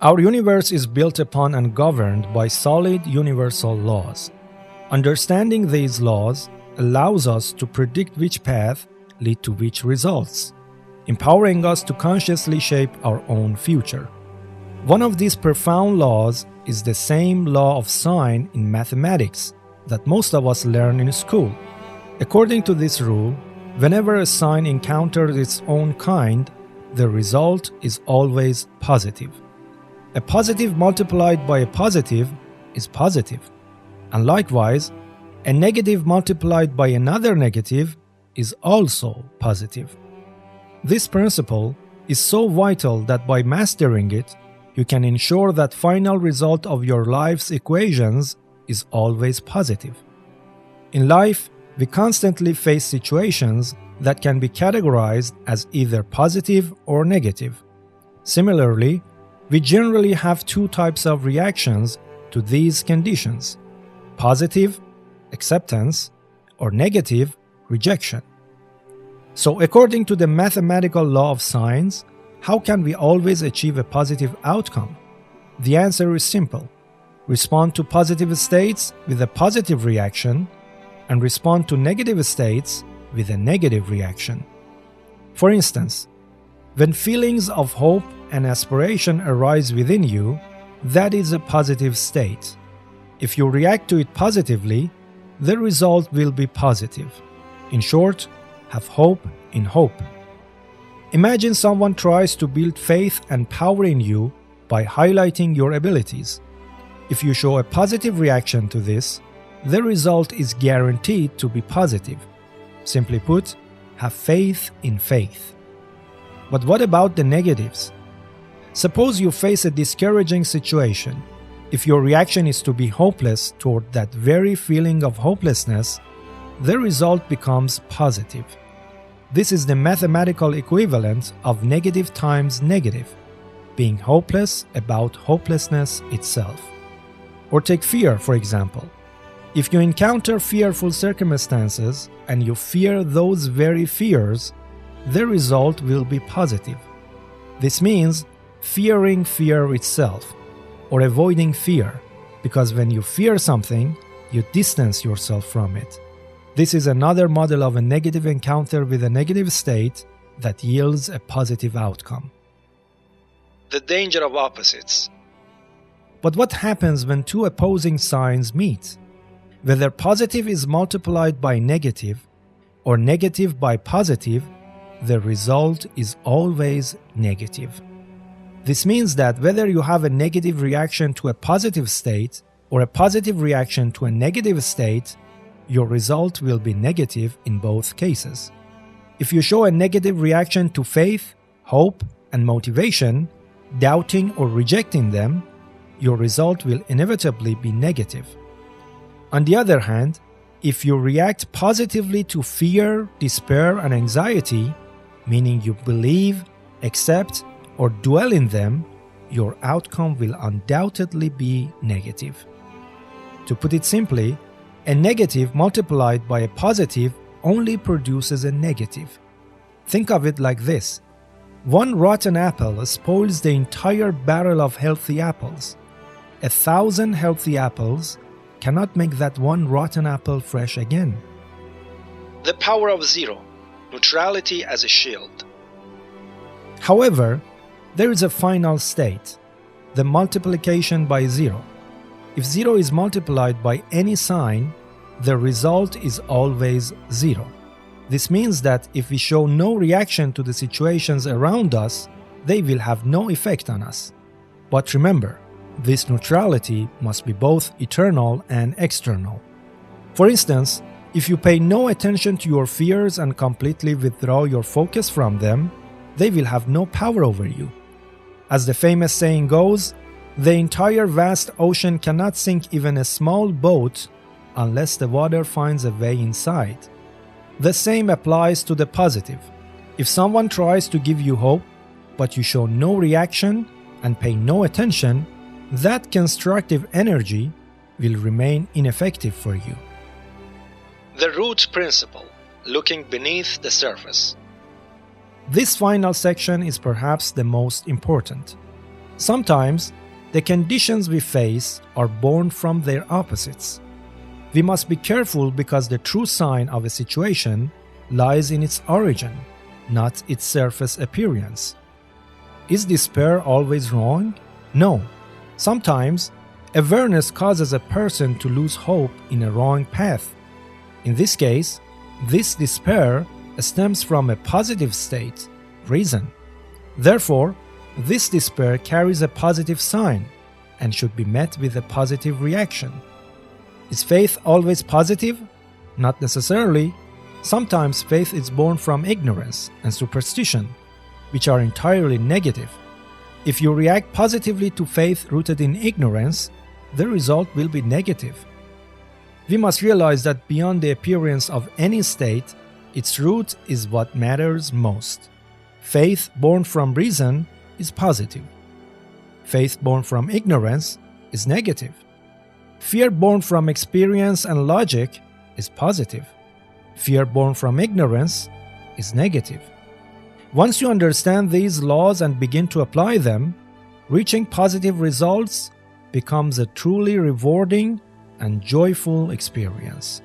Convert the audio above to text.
Our universe is built upon and governed by solid universal laws. Understanding these laws allows us to predict which path lead to which results, empowering us to consciously shape our own future. One of these profound laws is the same law of sign in mathematics that most of us learn in school. According to this rule, whenever a sign encounters its own kind, the result is always positive. A positive multiplied by a positive is positive, and likewise, a negative multiplied by another negative is also positive. This principle is so vital that by mastering it, you can ensure that final result of your life's equations is always positive. In life, we constantly face situations that can be categorized as either positive or negative. Similarly, we generally have two types of reactions to these conditions: positive, acceptance, or negative, rejection. So, according to the mathematical law of signs, how can we always achieve a positive outcome? The answer is simple. Respond to positive states with a positive reaction, and respond to negative states with a negative reaction. For instance, when feelings of hope and aspiration arise within you, that is a positive state. If you react to it positively, the result will be positive. In short, have hope in hope. Imagine someone tries to build faith and power in you by highlighting your abilities. If you show a positive reaction to this, the result is guaranteed to be positive. Simply put, have faith in faith. But what about the negatives? Suppose you face a discouraging situation. If your reaction is to be hopeless toward that very feeling of hopelessness, the result becomes positive. This is the mathematical equivalent of negative times negative, being hopeless about hopelessness itself. Or take fear, for example. If you encounter fearful circumstances and you fear those very fears, the result will be positive. This means fearing fear itself, or avoiding fear, because when you fear something, you distance yourself from it. This is another model of a negative encounter with a negative state that yields a positive outcome. The danger of opposites. But what happens when two opposing signs meet? Whether positive is multiplied by negative or negative by positive, the result is always negative. This means that whether you have a negative reaction to a positive state or a positive reaction to a negative state, your result will be negative in both cases. If you show a negative reaction to faith, hope, and motivation, doubting or rejecting them, your result will inevitably be negative. On the other hand, if you react positively to fear, despair, and anxiety, meaning you believe, accept, or dwell in them, your outcome will undoubtedly be negative. To put it simply, a negative multiplied by a positive only produces a negative. Think of it like this. One rotten apple spoils the entire barrel of healthy apples. 1,000 healthy apples cannot make that one rotten apple fresh again. The power of zero. Neutrality as a shield. However, there is a final state, the multiplication by zero. If zero is multiplied by any sign, the result is always zero. This means that if we show no reaction to the situations around us, they will have no effect on us. But remember, this neutrality must be both eternal and external. For instance, if you pay no attention to your fears and completely withdraw your focus from them, they will have no power over you. As the famous saying goes, the entire vast ocean cannot sink even a small boat unless the water finds a way inside. The same applies to the positive. If someone tries to give you hope, but you show no reaction and pay no attention, that constructive energy will remain ineffective for you. The root principle, looking beneath the surface. This final section is perhaps the most important. Sometimes, the conditions we face are born from their opposites. We must be careful because the true sign of a situation lies in its origin, not its surface appearance. Is despair always wrong? No. Sometimes, awareness causes a person to lose hope in a wrong path. In this case, this despair stems from a positive state, reason. Therefore, this despair carries a positive sign and should be met with a positive reaction. Is faith always positive? Not necessarily. Sometimes faith is born from ignorance and superstition, which are entirely negative. If you react positively to faith rooted in ignorance, the result will be negative. We must realize that beyond the appearance of any state, its root is what matters most. Faith born from reason is positive. Faith born from ignorance is negative. Fear born from experience and logic is positive. Fear born from ignorance is negative. Once you understand these laws and begin to apply them, reaching positive results becomes a truly rewarding and joyful experience.